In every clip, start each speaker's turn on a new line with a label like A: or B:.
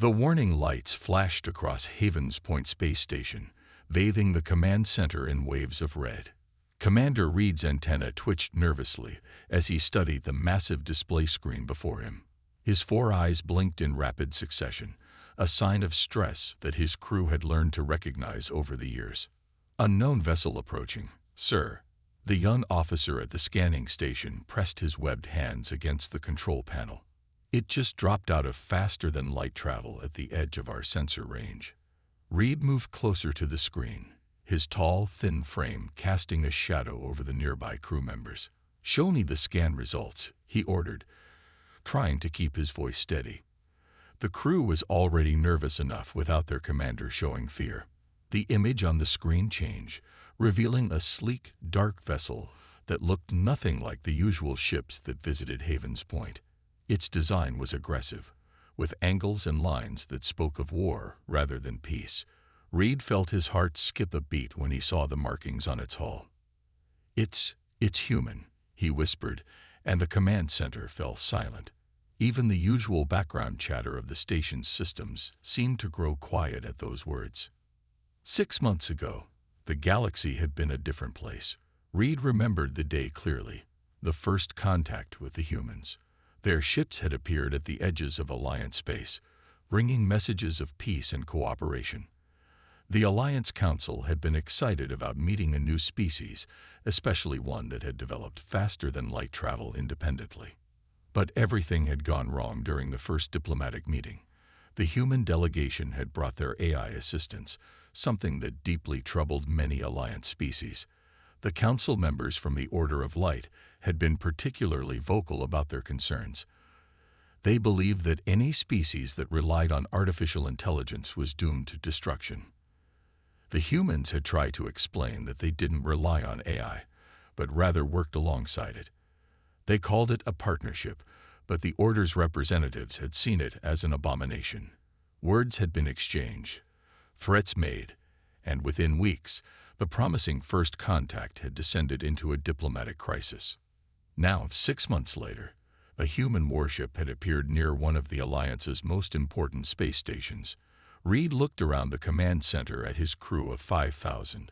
A: The warning lights flashed across Havens Point Space Station, bathing the command center in waves of red. Commander Reed's antenna twitched nervously as he studied the massive display screen before him. His four eyes blinked in rapid succession, a sign of stress that his crew had learned to recognize over the years. Unknown vessel approaching, sir. The young officer at the scanning station pressed his webbed hands against the control panel. It just dropped out of faster-than-light travel at the edge of our sensor range. Reed moved closer to the screen, his tall, thin frame casting a shadow over the nearby crew members. "Show me the scan results," he ordered, trying to keep his voice steady. The crew was already nervous enough without their commander showing fear. The image on the screen changed, revealing a sleek, dark vessel that looked nothing like the usual ships that visited Havens Point. Its design was aggressive, with angles and lines that spoke of war rather than peace. Reed felt his heart skip a beat when he saw the markings on its hull. It's human," he whispered, and the command center fell silent. Even the usual background chatter of the station's systems seemed to grow quiet at those words. 6 months ago, the galaxy had been a different place. Reed remembered the day clearly, the first contact with the humans. Their ships had appeared at the edges of Alliance space, bringing messages of peace and cooperation. The Alliance Council had been excited about meeting a new species, especially one that had developed faster-than-light travel independently. But everything had gone wrong during the first diplomatic meeting. The human delegation had brought their AI assistants, something that deeply troubled many Alliance species. The council members from the Order of Light had been particularly vocal about their concerns. They believed that any species that relied on artificial intelligence was doomed to destruction. The humans had tried to explain that they didn't rely on AI, but rather worked alongside it. They called it a partnership, but the Order's representatives had seen it as an abomination. Words had been exchanged, threats made, and within weeks, the promising first contact had descended into a diplomatic crisis. Now, 6 months later, a human warship had appeared near one of the Alliance's most important space stations. Reed looked around the command center at his crew of 5,000.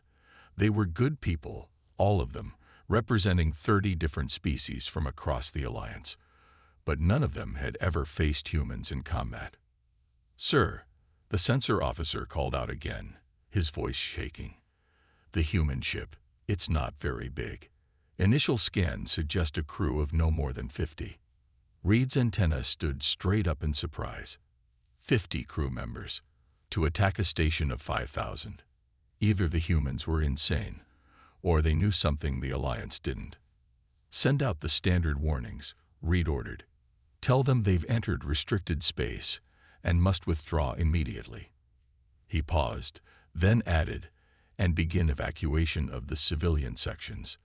A: They were good people, all of them, representing 30 different species from across the Alliance. But none of them had ever faced humans in combat. "Sir," the sensor officer called out again, his voice shaking. "The human ship, it's not very big. Initial scans suggest a crew of no more than 50. Reed's antenna stood straight up in surprise. 50 crew members to attack a station of 5,000. Either the humans were insane, or they knew something the Alliance didn't. "Send out the standard warnings," Reed ordered. "Tell them they've entered restricted space and must withdraw immediately." He paused, then added, "and begin evacuation of the civilian sections.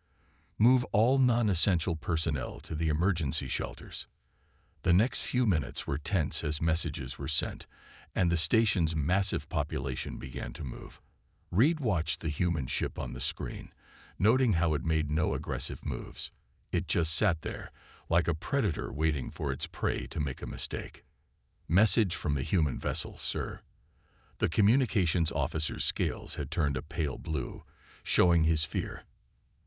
A: Move all non-essential personnel to the emergency shelters." The next few minutes were tense as messages were sent, and the station's massive population began to move. Reed watched the human ship on the screen, noting how it made no aggressive moves. It just sat there, like a predator waiting for its prey to make a mistake. "Message from the human vessel, sir." The communications officer's scales had turned a pale blue, showing his fear.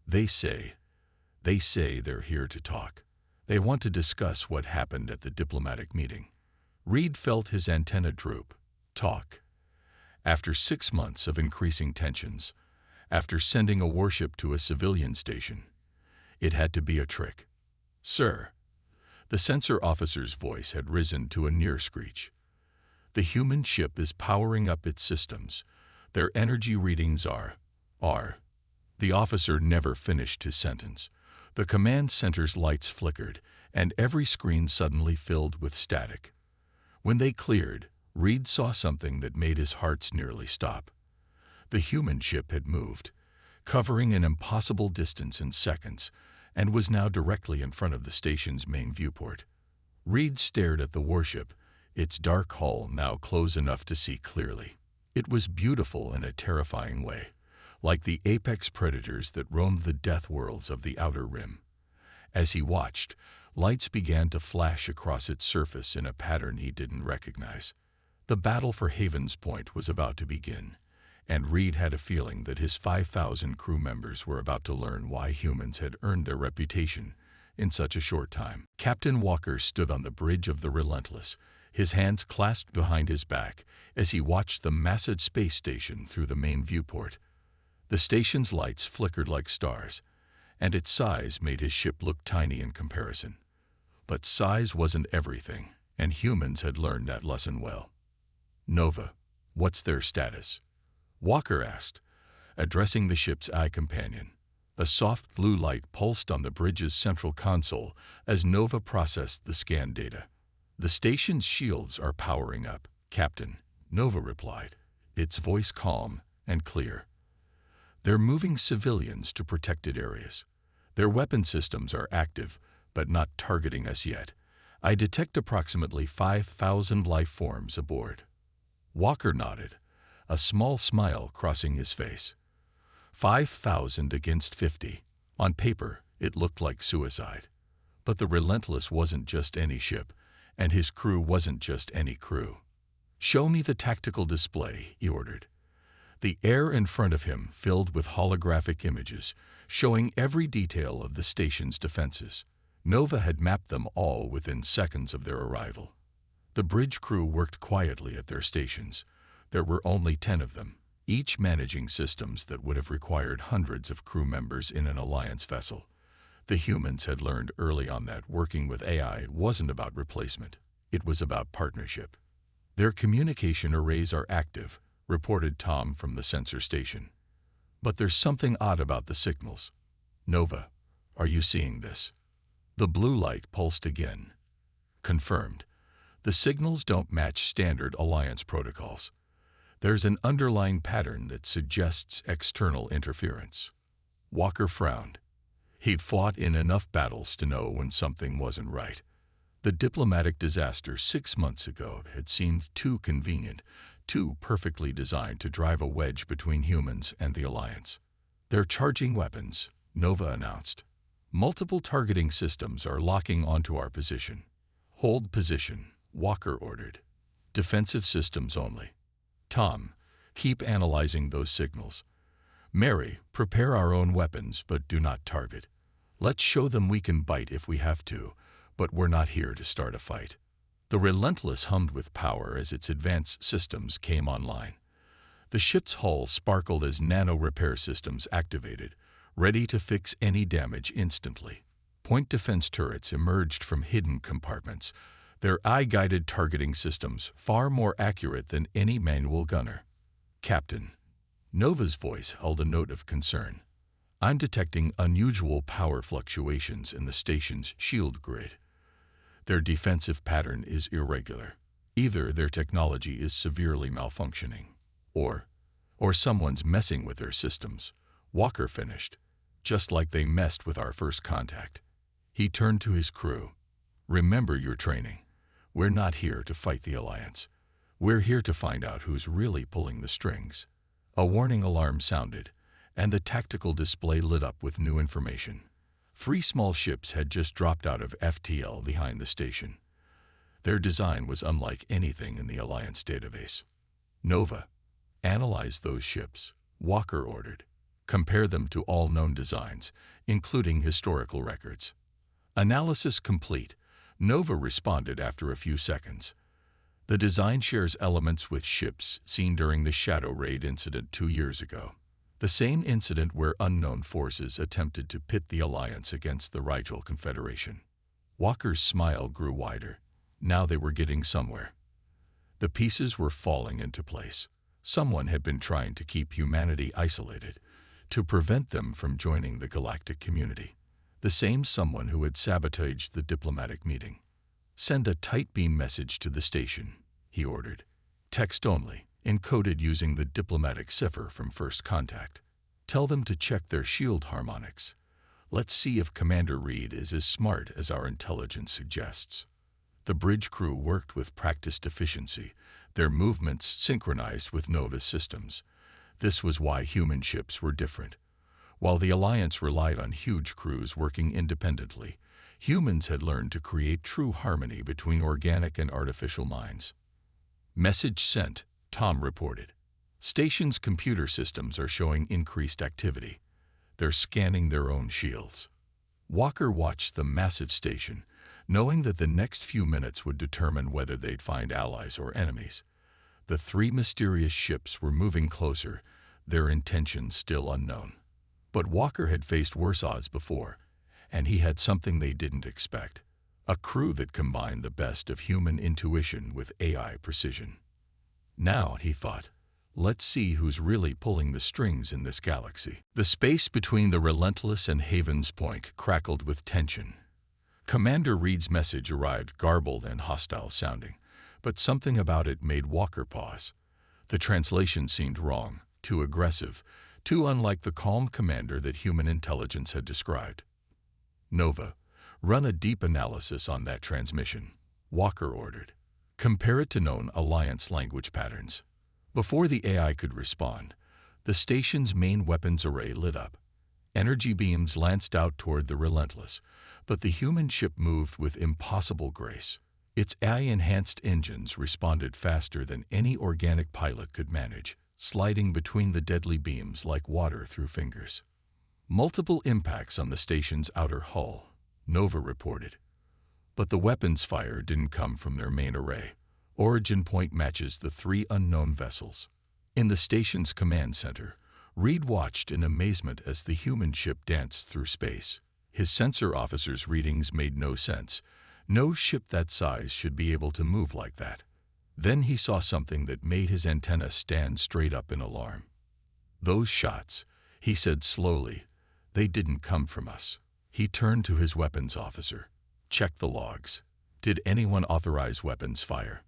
A: They say they're here to talk. They want to discuss what happened at the diplomatic meeting." Reed felt his antenna droop. Talk. After 6 months of increasing tensions, after sending a warship to a civilian station, it had to be a trick. "Sir." The sensor officer's voice had risen to a near screech. "The human ship is powering up its systems. Their energy readings are. The officer never finished his sentence. The command center's lights flickered, and every screen suddenly filled with static. When they cleared, Reed saw something that made his heart nearly stop. The human ship had moved, covering an impossible distance in seconds, and was now directly in front of the station's main viewport. Reed stared at the warship, its dark hull now close enough to see clearly. It was beautiful in a terrifying way, like the apex predators that roamed the death worlds of the Outer Rim. As he watched, lights began to flash across its surface in a pattern he didn't recognize. The battle for Havens Point was about to begin, and Reed had a feeling that his 5,000 crew members were about to learn why humans had earned their reputation in such a short time. Captain Walker stood on the bridge of the Relentless, his hands clasped behind his back as he watched the massive space station through the main viewport. The station's lights flickered like stars, and its size made his ship look tiny in comparison. But size wasn't everything, and humans had learned that lesson well. "Nova, what's their status?" Walker asked, addressing the ship's eye companion. A soft blue light pulsed on the bridge's central console as Nova processed the scan data. "The station's shields are powering up, Captain," Nova replied, its voice calm and clear. "They're moving civilians to protected areas. Their weapon systems are active, but not targeting us yet. I detect approximately 5,000 life forms aboard." Walker nodded, a small smile crossing his face. 5,000 against 50. On paper, it looked like suicide. But the Relentless wasn't just any ship, and his crew wasn't just any crew. "Show me the tactical display," he ordered. The air in front of him filled with holographic images, showing every detail of the station's defenses. Nova had mapped them all within seconds of their arrival. The bridge crew worked quietly at their stations. There were only 10 of them, each managing systems that would have required hundreds of crew members in an Alliance vessel. The humans had learned early on that working with AI wasn't about replacement. It was about partnership. "Their communication arrays are active," reported Tom from the sensor station. "But there's something odd about the signals. Nova, are you seeing this?" The blue light pulsed again. "Confirmed. The signals don't match standard Alliance protocols. There's an underlying pattern that suggests external interference." Walker frowned. He'd fought in enough battles to know when something wasn't right. The diplomatic disaster 6 months ago had seemed too convenient, too perfectly designed to drive a wedge between humans and the Alliance. "They're charging weapons," Nova announced. "Multiple targeting systems are locking onto our position." "Hold position," Walker ordered. "Defensive systems only. Tom, keep analyzing those signals. Mary, prepare our own weapons, but do not target. Let's show them we can bite if we have to, but we're not here to start a fight." The Relentless hummed with power as its advanced systems came online. The ship's hull sparkled as nano-repair systems activated, ready to fix any damage instantly. Point defense turrets emerged from hidden compartments, their eye-guided targeting systems far more accurate than any manual gunner. "Captain," Nova's voice held a note of concern, "I'm detecting unusual power fluctuations in the station's shield grid. Their defensive pattern is irregular. Either their technology is severely malfunctioning, or someone's messing with their systems." Walker finished, "just like they messed with our first contact." He turned to his crew. "Remember your training. We're not here to fight the Alliance. We're here to find out who's really pulling the strings." A warning alarm sounded, and the tactical display lit up with new information. 3 small ships had just dropped out of FTL behind the station. Their design was unlike anything in the Alliance database. "Nova, analyze those ships," Walker ordered. "Compare them to all known designs, including historical records." Analysis complete, Nova responded after a few seconds. "The design shares elements with ships seen during the Shadow Raid incident 2 years ago. The same incident where unknown forces attempted to pit the Alliance against the Rigel Confederation." Walker's smile grew wider. Now they were getting somewhere. The pieces were falling into place. Someone had been trying to keep humanity isolated, to prevent them from joining the galactic community. The same someone who had sabotaged the diplomatic meeting. "Send a tight beam message to the station," he ordered. "Text only, encoded using the diplomatic cipher from first contact. Tell them to check their shield harmonics. Let's see if Commander Reed is as smart as our intelligence suggests." The bridge crew worked with practiced efficiency, their movements synchronized with Nova's systems. This was why human ships were different. While the Alliance relied on huge crews working independently, humans had learned to create true harmony between organic and artificial minds. Message sent, Tom reported. Station's computer systems are showing increased activity. They're scanning their own shields. Walker watched the massive station, knowing that the next few minutes would determine whether they'd find allies or enemies. The three mysterious ships were moving closer, their intentions still unknown. But Walker had faced worse odds before, and he had something they didn't expect: a crew that combined the best of human intuition with AI precision. Now, he thought, let's see who's really pulling the strings in this galaxy. The space between the Relentless and Havens Point crackled with tension. Commander Reed's message arrived garbled and hostile sounding, but something about it made Walker pause. The translation seemed wrong, too aggressive, too unlike the calm commander that human intelligence had described. Nova, run a deep analysis on that transmission, Walker ordered. Compare it to known Alliance language patterns. Before the AI could respond, the station's main weapons array lit up. Energy beams lanced out toward the Relentless, but the human ship moved with impossible grace. Its AI-enhanced engines responded faster than any organic pilot could manage, sliding between the deadly beams like water through fingers. Multiple impacts on the station's outer hull, Nova reported. But the weapons fire didn't come from their main array. Origin point matches the three unknown vessels. In the station's command center, Reed watched in amazement as the human ship danced through space. His sensor officer's readings made no sense. No ship that size should be able to move like that. Then he saw something that made his antenna stand straight up in alarm. "Those shots," he said slowly, "they didn't come from us." He turned to his weapons officer. "Check the logs. Did anyone authorize weapons fire?"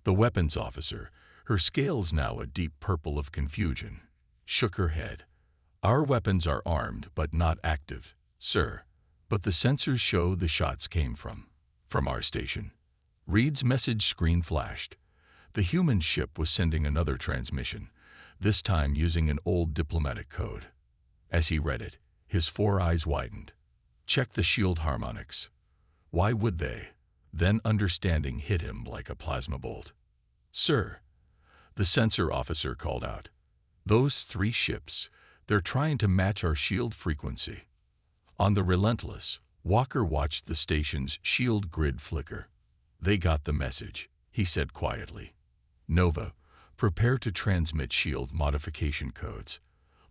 A: The weapons officer, her scales now a deep purple of confusion, shook her head. "Our weapons are armed but not active, sir. But the sensors show the shots came from our station." Reed's message screen flashed. The human ship was sending another transmission, this time using an old diplomatic code. As he read it, his four eyes widened. "Check the shield harmonics." Why would they? Then understanding hit him like a plasma bolt. "Sir," the sensor officer called out, "those three ships, they're trying to match our shield frequency." On the Relentless, Walker watched the station's shield grid flicker. "They got the message," he said quietly. "Nova, prepare to transmit shield modification codes.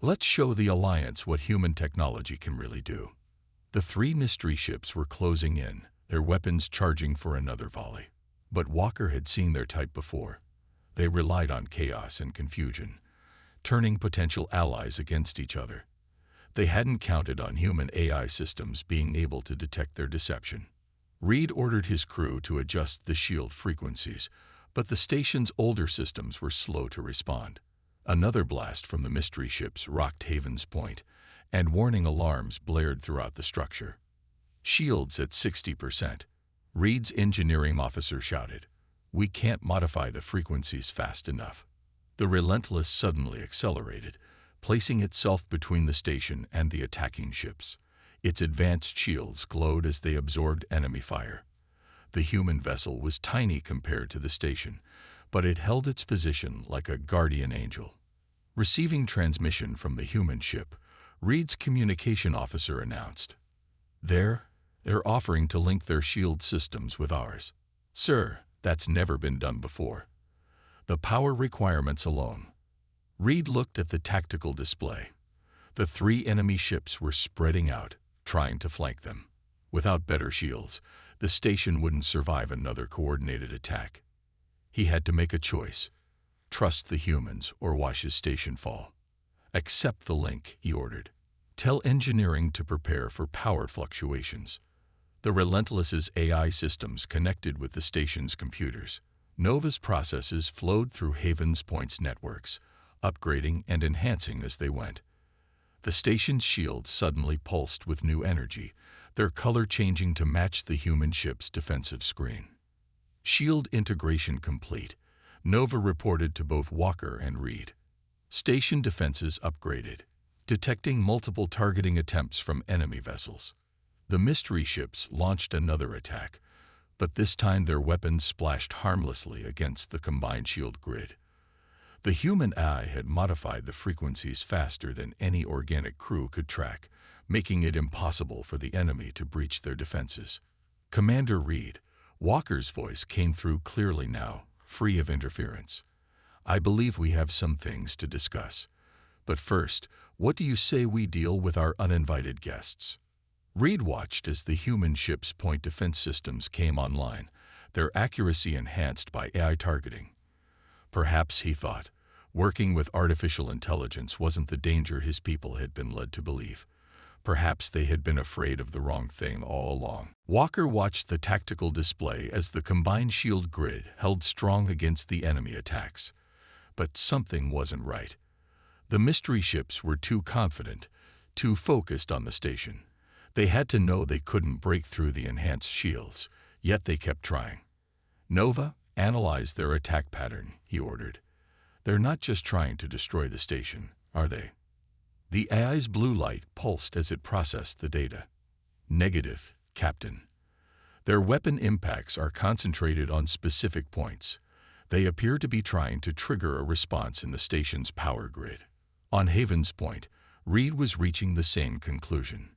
A: Let's show the Alliance what human technology can really do." The three mystery ships were closing in, their weapons charging for another volley. But Walker had seen their type before. They relied on chaos and confusion, turning potential allies against each other. They hadn't counted on human AI systems being able to detect their deception. Reed ordered his crew to adjust the shield frequencies, but the station's older systems were slow to respond. Another blast from the mystery ships rocked Havens Point, and warning alarms blared throughout the structure. "Shields at 60%. Reed's engineering officer shouted. "We can't modify the frequencies fast enough." The Relentless suddenly accelerated, placing itself between the station and the attacking ships. Its advanced shields glowed as they absorbed enemy fire. The human vessel was tiny compared to the station, but it held its position like a guardian angel. Receiving transmission from the human ship, Reed's communication officer announced, They're offering to link their shield systems with ours." "Sir, that's never been done before." "The power requirements alone." Reed looked at the tactical display. The three enemy ships were spreading out, trying to flank them. Without better shields, the station wouldn't survive another coordinated attack. He had to make a choice: trust the humans or watch his station fall. "Accept the link," he ordered. "Tell engineering to prepare for power fluctuations." The Relentless's AI systems connected with the station's computers. Nova's processes flowed through Havens Point's networks, upgrading and enhancing as they went. The station's shields suddenly pulsed with new energy, their color changing to match the human ship's defensive screen. "Shield integration complete," Nova reported to both Walker and Reed. Station defenses upgraded, detecting multiple targeting attempts from enemy vessels. The mystery ships launched another attack, But this time their weapons splashed harmlessly against the combined shield grid. The human eye had modified the frequencies faster than any organic crew could track, making it impossible for the enemy to breach their defenses. "Commander Reed," Walker's voice came through clearly now, free of interference. "I believe we have some things to discuss. But first, what do you say we deal with our uninvited guests?" Reed watched as the human ship's point defense systems came online, their accuracy enhanced by AI targeting. Perhaps, he thought, working with artificial intelligence wasn't the danger his people had been led to believe. Perhaps they had been afraid of the wrong thing all along. Walker watched the tactical display as the combined shield grid held strong against the enemy attacks. But something wasn't right. The mystery ships were too confident, too focused on the station. They had to know they couldn't break through the enhanced shields, yet they kept trying. "Nova, analyze their attack pattern," he ordered. "They're not just trying to destroy the station, are they?" The AI's blue light pulsed as it processed the data. "Negative, Captain. Their weapon impacts are concentrated on specific points. They appear to be trying to trigger a response in the station's power grid." On Haven's Point, Reed was reaching the same conclusion.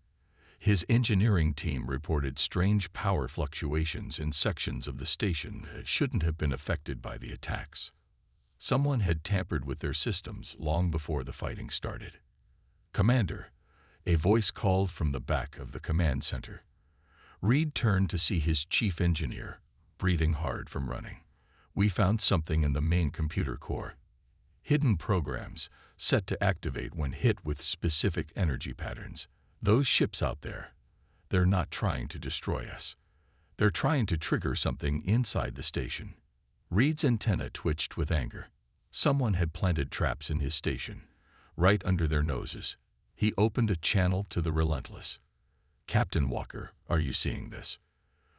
A: His engineering team reported strange power fluctuations in sections of the station that shouldn't have been affected by the attacks. Someone had tampered with their systems long before the fighting started. "Commander," a voice called from the back of the command center. Reed turned to see his chief engineer, breathing hard from running. "We found something in the main computer core. Hidden programs, set to activate when hit with specific energy patterns. Those ships out there, they're not trying to destroy us. They're trying to trigger something inside the station." Reed's antenna twitched with anger. Someone had planted traps in his station, right under their noses. He opened a channel to the relentless. "Captain Walker, are you seeing this?"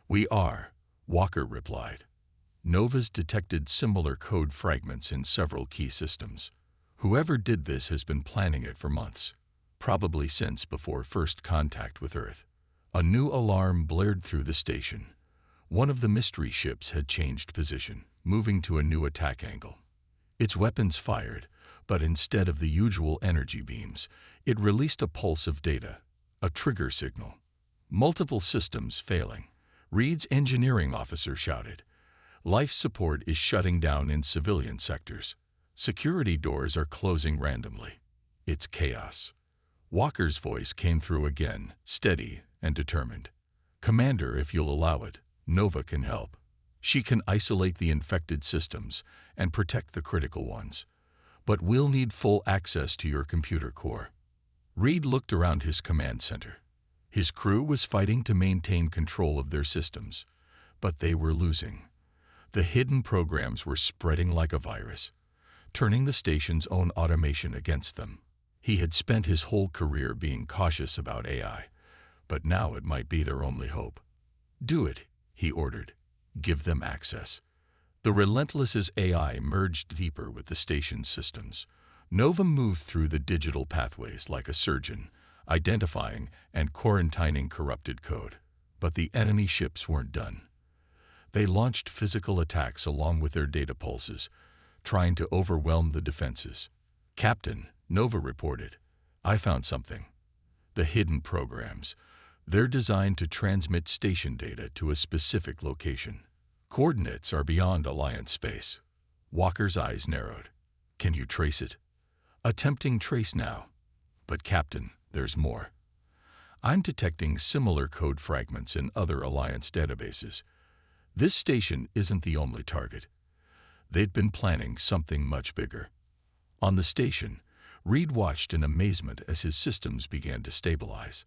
A: "We are," Walker replied. "Nova's detected similar code fragments in several key systems. Whoever did this has been planning it for months, probably since before first contact with Earth." A new alarm blared through the station. One of the mystery ships had changed position, moving to a new attack angle. Its weapons fired, but instead of the usual energy beams, it released a pulse of data, a trigger signal. "Multiple systems failing," Reed's engineering officer shouted. "Life support is shutting down in civilian sectors. Security doors are closing randomly. It's chaos." Walker's voice came through again, steady and determined. "Commander, if you'll allow it, Nova can help. She can isolate the infected systems and protect the critical ones. But we'll need full access to your computer core." Reed looked around his command center. His crew was fighting to maintain control of their systems, but they were losing. The hidden programs were spreading like a virus, turning the station's own automation against them. He had spent his whole career being cautious about AI, but now it might be their only hope. "Do it," he ordered. "Give them access." The Relentless's AI merged deeper with the station's systems. Nova moved through the digital pathways like a surgeon, identifying and quarantining corrupted code. But the enemy ships weren't done. They launched physical attacks along with their data pulses, trying to overwhelm the defenses. "Captain," Nova reported, "I found something. The hidden programs. They're designed to transmit station data to a specific location. Coordinates are beyond Alliance space." Walker's eyes narrowed. "Can you trace it?" "Attempting trace now. But Captain, there's more. I'm detecting similar code fragments in other Alliance databases. This station isn't the only target. They'd been planning something much bigger." On the station, Reed watched in amazement as his systems began to stabilize.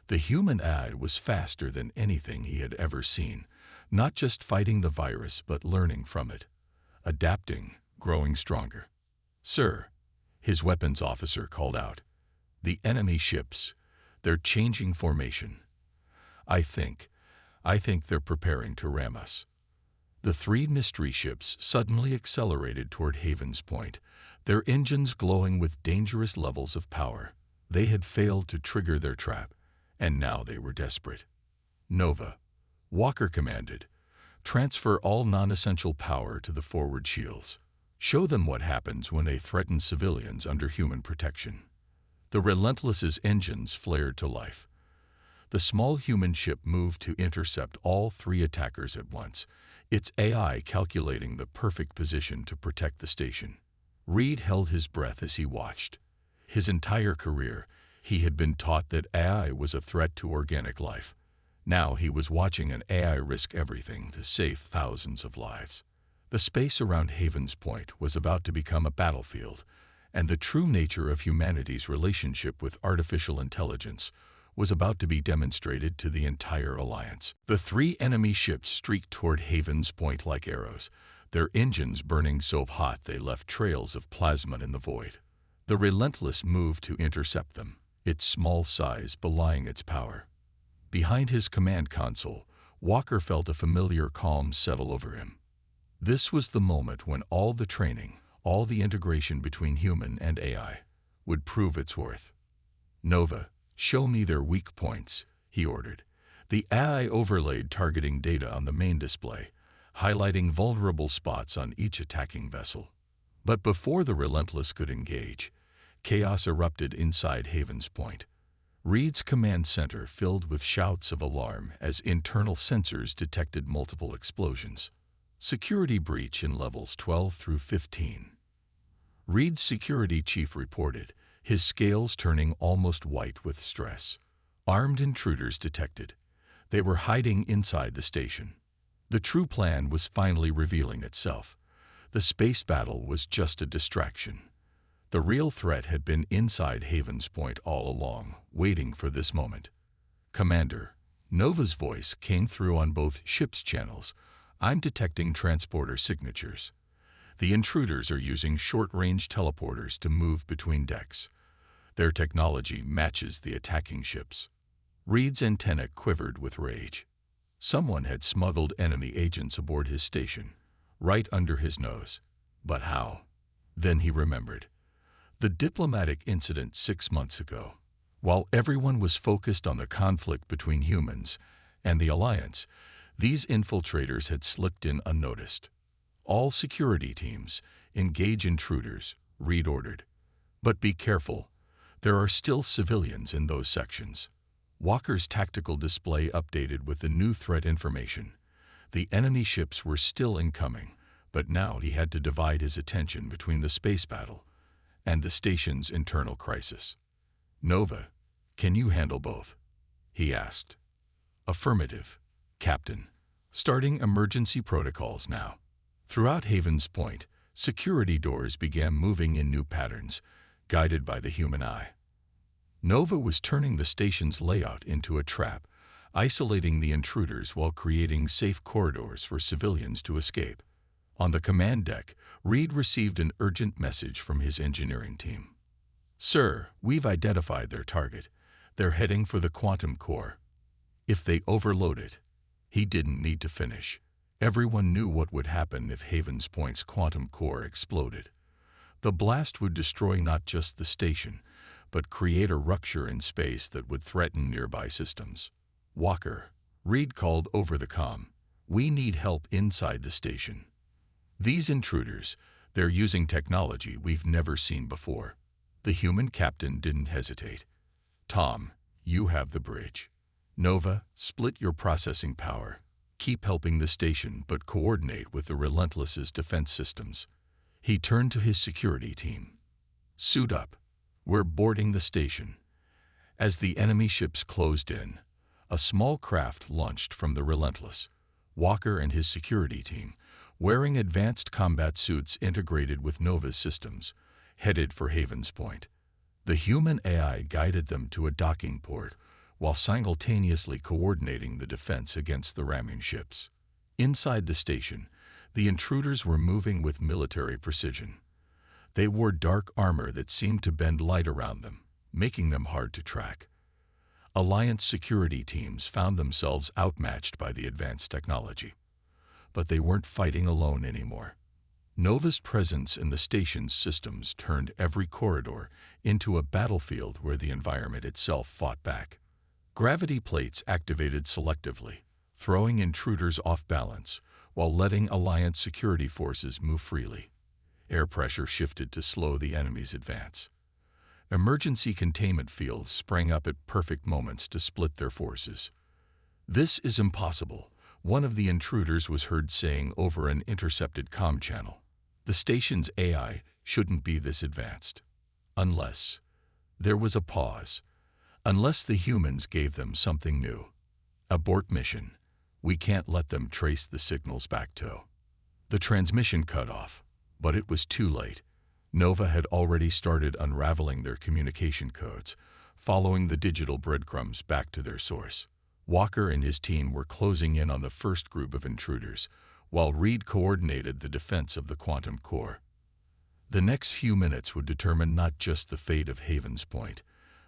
A: The human eye was faster than anything he had ever seen, not just fighting the virus but learning from it, adapting, growing stronger. "Sir," his weapons officer called out, "the enemy ships, they're changing formation. I think they're preparing to ram us." The three mystery ships suddenly accelerated toward Haven's Point, their engines glowing with dangerous levels of power. They had failed to trigger their trap, and now they were desperate. "Nova," Walker commanded, Transfer all non-essential power to the forward shields. Show them what happens when they threaten civilians under human protection. The Relentless's engines flared to life. The small human ship moved to intercept all three attackers at once, its AI calculating the perfect position to protect the station. Reed held his breath as he watched. His entire career, he had been taught that AI was a threat to organic life. Now he was watching an AI risk everything to save thousands of lives. The space around Havens Point was about to become a battlefield, and the true nature of humanity's relationship with artificial intelligence was about to be demonstrated to the entire alliance. The three enemy ships streaked toward Havens Point like arrows, their engines burning so hot they left trails of plasma in the void. The Relentless moved to intercept them, its small size belying its power. Behind his command console, Walker felt a familiar calm settle over him. This was the moment when all the training, all the integration between human and AI, would prove its worth. "Nova, show me their weak points," he ordered. The AI overlaid targeting data on the main display, highlighting vulnerable spots on each attacking vessel. But before the Relentless could engage, chaos erupted inside Havens Point. Reed's command center filled with shouts of alarm as internal sensors detected multiple explosions. Security breach in levels 12 through 15. Reed's security chief reported, his scales turning almost white with stress. Armed intruders detected. They were hiding inside the station. The true plan was finally revealing itself. The space battle was just a distraction. The real threat had been inside Havens Point all along, waiting for this moment. "Commander," Nova's voice came through on both ships' channels. "I'm detecting transporter signatures. The intruders are using short-range teleporters to move between decks. Their technology matches the attacking ships." Reed's antenna quivered with rage. Someone had smuggled enemy agents aboard his station, right under his nose. But how? Then he remembered. The diplomatic incident 6 months ago. While everyone was focused on the conflict between humans and the Alliance, these infiltrators had slipped in unnoticed. "All security teams, engage intruders," Reed ordered. "But be careful. There are still civilians in those sections." Walker's tactical display updated with the new threat information. The enemy ships were still incoming, but now he had to divide his attention between the space battle and the station's internal crisis. "Nova, can you handle both?" he asked. "Affirmative, Captain. Starting emergency protocols now." Throughout Havens Point, security doors began moving in new patterns, guided by the human eye. Nova was turning the station's layout into a trap, isolating the intruders while creating safe corridors for civilians to escape. On the command deck, Reed received an urgent message from his engineering team. "Sir, we've identified their target. They're heading for the quantum core. If they overload it..." He didn't need to finish. Everyone knew what would happen if Havens Point's quantum core exploded. The blast would destroy not just the station, but create a rupture in space that would threaten nearby systems. "Walker," Reed called over the comm, "we need help inside the station. These intruders, they're using technology we've never seen before." The human captain didn't hesitate. "Tom, you have the bridge. Nova, split your processing power. Keep helping the station, but coordinate with the Relentless's defense systems." He turned to his security team. "Suit up. We're boarding the station." As the enemy ships closed in, a small craft launched from the Relentless. Walker and his security team, wearing advanced combat suits integrated with Nova's systems, headed for Havens Point. The human AI guided them to a docking port, while simultaneously coordinating the defense against the ramming ships. Inside the station, the intruders were moving with military precision. They wore dark armor that seemed to bend light around them, making them hard to track. Alliance security teams found themselves outmatched by the advanced technology. But they weren't fighting alone anymore. Nova's presence in the station's systems turned every corridor into a battlefield where the environment itself fought back. Gravity plates activated selectively, throwing intruders off balance, while letting Alliance security forces move freely. Air pressure shifted to slow the enemy's advance. Emergency containment fields sprang up at perfect moments to split their forces. "This is impossible," one of the intruders was heard saying over an intercepted comm channel. "The station's AI shouldn't be this advanced. Unless..." There was a pause. "Unless the humans gave them something new. Abort mission. We can't let them trace the signals back to..." The transmission cut off, but it was too late. Nova had already started unraveling their communication codes, following the digital breadcrumbs back to their source. Walker and his team were closing in on the first group of intruders, while Reed coordinated the defense of the quantum core. The next few minutes would determine not just the fate of Havens Point,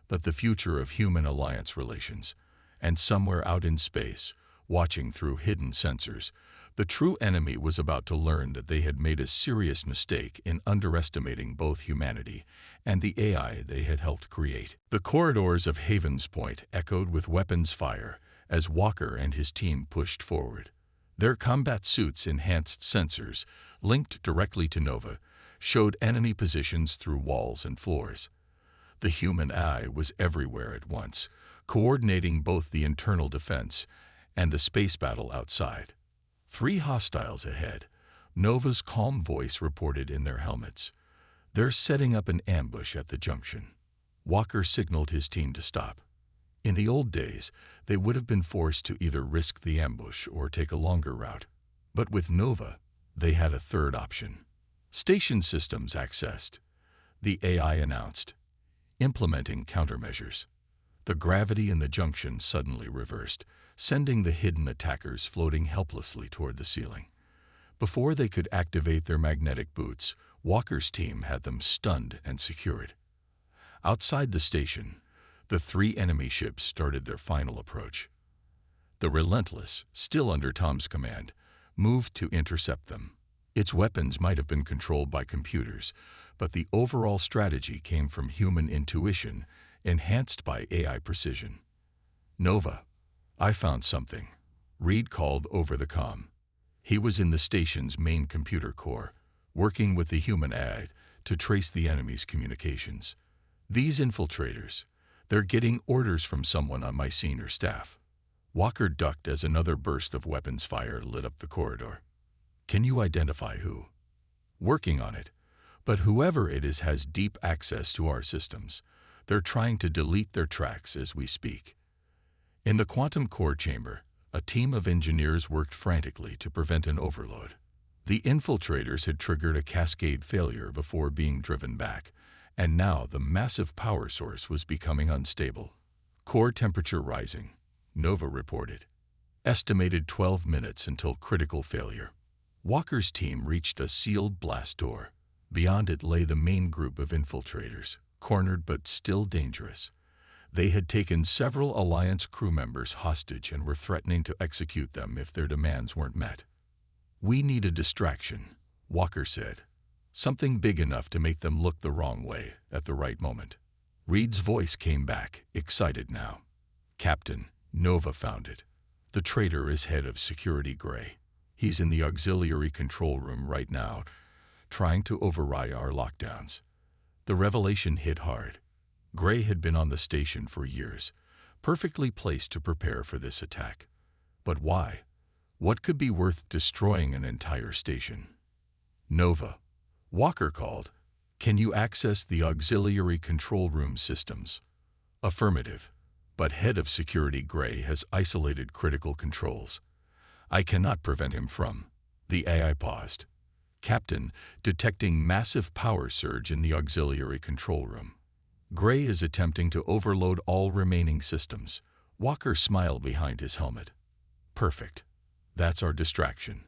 A: but the future of human-alliance relations. And somewhere out in space, watching through hidden sensors, the true enemy was about to learn that they had made a serious mistake in underestimating both humanity and the AI they had helped create. The corridors of Havens Point echoed with weapons fire as Walker and his team pushed forward. Their combat suits' enhanced sensors, linked directly to Nova, showed enemy positions through walls and floors. The human eye was everywhere at once, coordinating both the internal defense and the space battle outside. 3 hostiles ahead, Nova's calm voice reported in their helmets. "They're setting up an ambush at the junction." Walker signaled his team to stop. In the old days, they would have been forced to either risk the ambush or take a longer route. But with Nova, they had a third option. "Station systems accessed," the AI announced, implementing countermeasures. The gravity in the junction suddenly reversed, sending the hidden attackers floating helplessly toward the ceiling. Before they could activate their magnetic boots, Walker's team had them stunned and secured. Outside the station, the 3 enemy ships started their final approach. The Relentless, still under Tom's command, moved to intercept them. Its weapons might have been controlled by computers, but the overall strategy came from human intuition, enhanced by AI precision. "Nova, I found something," Reed called over the comm. He was in the station's main computer core, working with the human AI to trace the enemy's communications. "These infiltrators, they're getting orders from someone on my senior staff." Walker ducked as another burst of weapons fire lit up the corridor. "Can you identify who?" "Working on it. But whoever it is has deep access to our systems. They're trying to delete their tracks as we speak." In the quantum core chamber, a team of engineers worked frantically to prevent an overload. The infiltrators had triggered a cascade failure before being driven back, and now the massive power source was becoming unstable. "Core temperature rising," Nova reported. "Estimated 12 minutes until critical failure." Walker's team reached a sealed blast door. Beyond it lay the main group of infiltrators, cornered but still dangerous. They had taken several Alliance crew members hostage and were threatening to execute them if their demands weren't met. "We need a distraction," Walker said. "Something big enough to make them look the wrong way at the right moment." Reed's voice came back, excited now. "Captain, Nova found it. The traitor is head of Security Gray. He's in the auxiliary control room right now, trying to override our lockdowns." The revelation hit hard. Gray had been on the station for years, perfectly placed to prepare for this attack. But why? What could be worth destroying an entire station? "Nova," Walker called. "Can you access the auxiliary control room systems?" "Affirmative. But head of Security Gray has isolated critical controls. I cannot prevent him from..." The AI paused. "Captain, detecting massive power surge in the auxiliary control room. Gray is attempting to overload all remaining systems." Walker smiled behind his helmet. "Perfect. That's our distraction.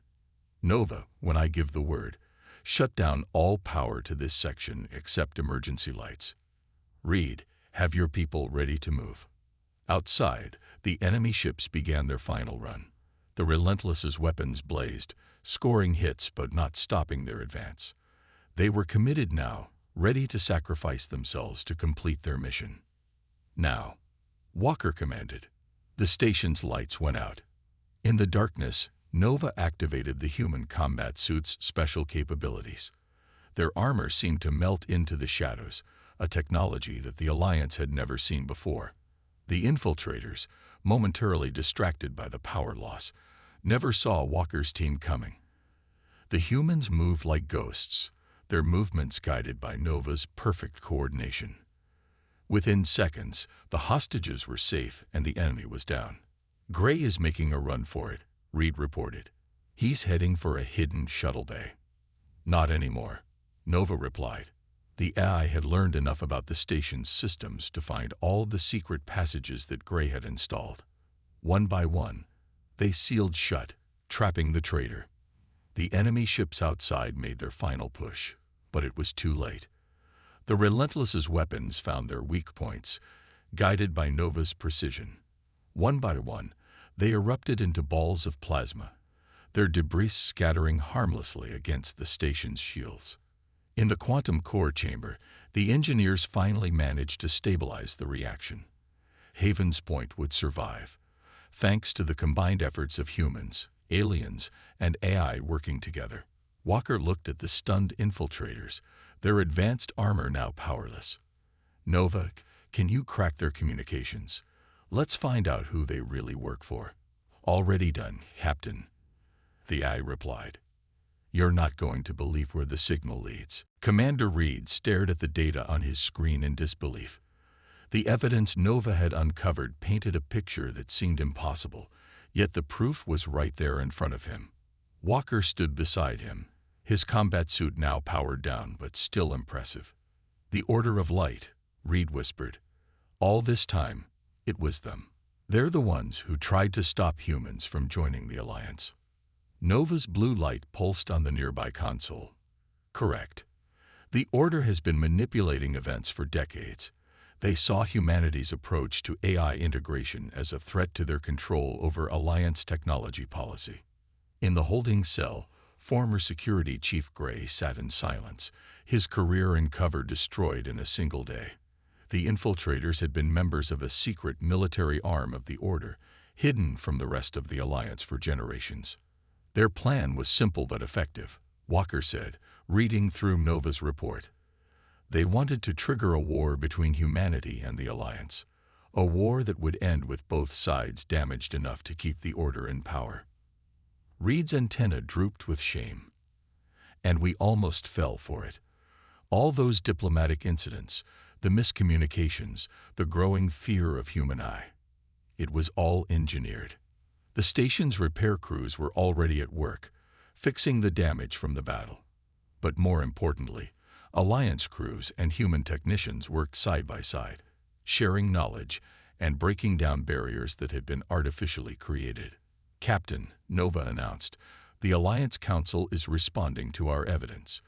A: Nova, when I give the word, shut down all power to this section except emergency lights. Reed, have your people ready to move." Outside, the enemy ships began their final run. The Relentless's weapons blazed, scoring hits but not stopping their advance. They were committed now, ready to sacrifice themselves to complete their mission. "Now," Walker commanded. The station's lights went out. In the darkness, Nova activated the human combat suit's special capabilities. Their armor seemed to melt into the shadows, a technology that the Alliance had never seen before. The infiltrators, momentarily distracted by the power loss, never saw Walker's team coming. The humans moved like ghosts, their movements guided by Nova's perfect coordination. Within seconds, the hostages were safe and the enemy was down. "Gray is making a run for it," Reed reported. "He's heading for a hidden shuttle bay." "Not anymore," Nova replied. The AI had learned enough about the station's systems to find all the secret passages that Gray had installed. One by one, they sealed shut, trapping the traitor. The enemy ships outside made their final push, but it was too late. The Relentless's weapons found their weak points, guided by Nova's precision. One by one, they erupted into balls of plasma, their debris scattering harmlessly against the station's shields. In the quantum core chamber, the engineers finally managed to stabilize the reaction. Haven's Point would survive, thanks to the combined efforts of humans, aliens, and AI working together. Walker looked at the stunned infiltrators, their advanced armor now powerless. "Nova, can you crack their communications? Let's find out who they really work for." "Already done, Captain," the AI replied. "You're not going to believe where the signal leads." Commander Reed stared at the data on his screen in disbelief. The evidence Nova had uncovered painted a picture that seemed impossible, yet the proof was right there in front of him. Walker stood beside him, his combat suit now powered down but still impressive. "The Order of Light," Reed whispered. "All this time, it was them. They're the ones who tried to stop humans from joining the Alliance." Nova's blue light pulsed on the nearby console. "Correct. The Order has been manipulating events for decades. They saw humanity's approach to AI integration as a threat to their control over Alliance technology policy." In the holding cell, former Security Chief Gray sat in silence, his career and cover destroyed in a single day. The infiltrators had been members of a secret military arm of the Order, hidden from the rest of the Alliance for generations. Their plan was simple but effective, Walker said, reading through Nova's report. They wanted to trigger a war between humanity and the Alliance, a war that would end with both sides damaged enough to keep the Order in power. Reed's antenna drooped with shame. "And we almost fell for it. All those diplomatic incidents, the miscommunications, the growing fear of human eye. It was all engineered." The station's repair crews were already at work, fixing the damage from the battle. But more importantly, Alliance crews and human technicians worked side by side, sharing knowledge and breaking down barriers that had been artificially created. "Captain," Nova announced, "the Alliance Council is responding to our evidence.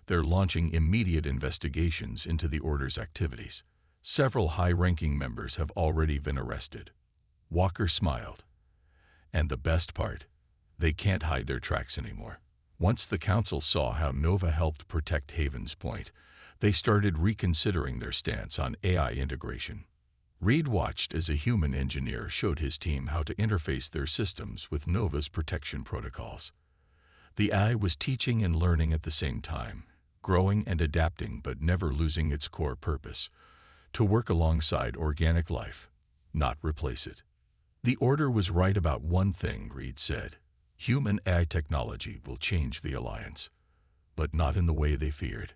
A: They're launching immediate investigations into the Order's activities. Several high-ranking members have already been arrested." Walker smiled. "And the best part, they can't hide their tracks anymore." Once the Council saw how Nova helped protect Haven's Point, they started reconsidering their stance on AI integration. Reed watched as a human engineer showed his team how to interface their systems with Nova's protection protocols. The AI was teaching and learning at the same time, growing and adapting but never losing its core purpose: to work alongside organic life, not replace it. The Order was right about one thing, Reed said. Human AI technology will change the Alliance, but not in the way they feared.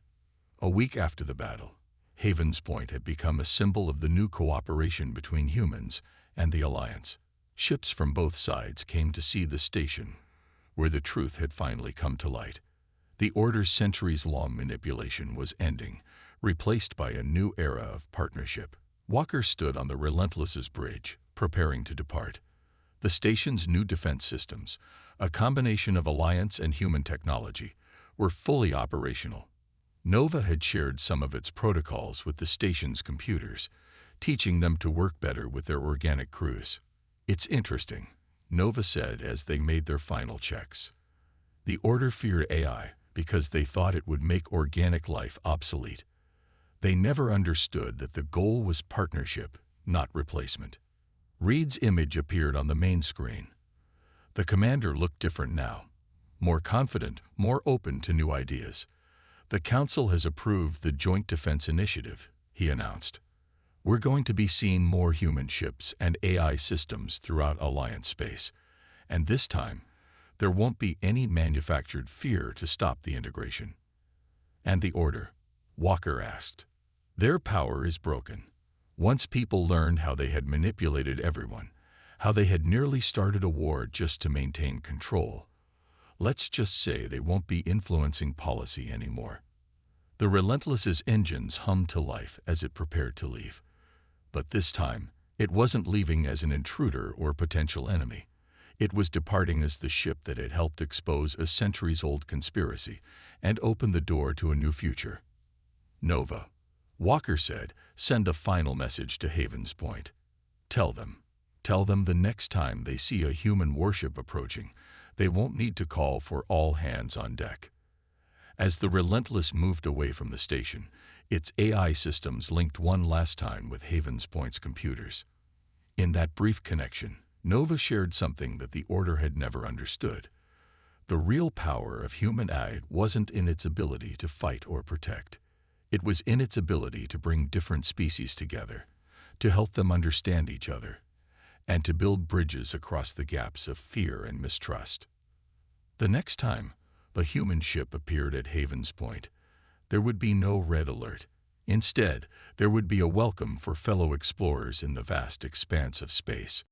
A: A week after the battle, Haven's Point had become a symbol of the new cooperation between humans and the Alliance. Ships from both sides came to see the station, where the truth had finally come to light. The Order's centuries-long manipulation was ending, replaced by a new era of partnership. Walker stood on the Relentless's bridge, preparing to depart. The station's new defense systems, a combination of Alliance and human technology, were fully operational. Nova had shared some of its protocols with the station's computers, teaching them to work better with their organic crews. "It's interesting," Nova said as they made their final checks. The Order feared AI because they thought it would make organic life obsolete. They never understood that the goal was partnership, not replacement. Reed's image appeared on the main screen. The commander looked different now, more confident, more open to new ideas. "The Council has approved the Joint Defense Initiative," he announced. "We're going to be seeing more human ships and AI systems throughout Alliance space. And this time, there won't be any manufactured fear to stop the integration." "And the Order?" Walker asked. "Their power is broken. Once people learned how they had manipulated everyone, how they had nearly started a war just to maintain control. Let's just say they won't be influencing policy anymore." The Relentless's engines hummed to life as it prepared to leave. But this time, it wasn't leaving as an intruder or potential enemy. It was departing as the ship that had helped expose a centuries-old conspiracy and open the door to a new future. "Nova," Walker said, "send a final message to Havens Point. Tell them the next time they see a human warship approaching, they won't need to call for all hands on deck." As the Relentless moved away from the station, its AI systems linked one last time with Havens Point's computers. In that brief connection, Nova shared something that the Order had never understood. The real power of human AI wasn't in its ability to fight or protect. It was in its ability to bring different species together, to help them understand each other, and to build bridges across the gaps of fear and mistrust. The next time a human ship appeared at Havens Point, there would be no red alert. Instead, there would be a welcome for fellow explorers in the vast expanse of space.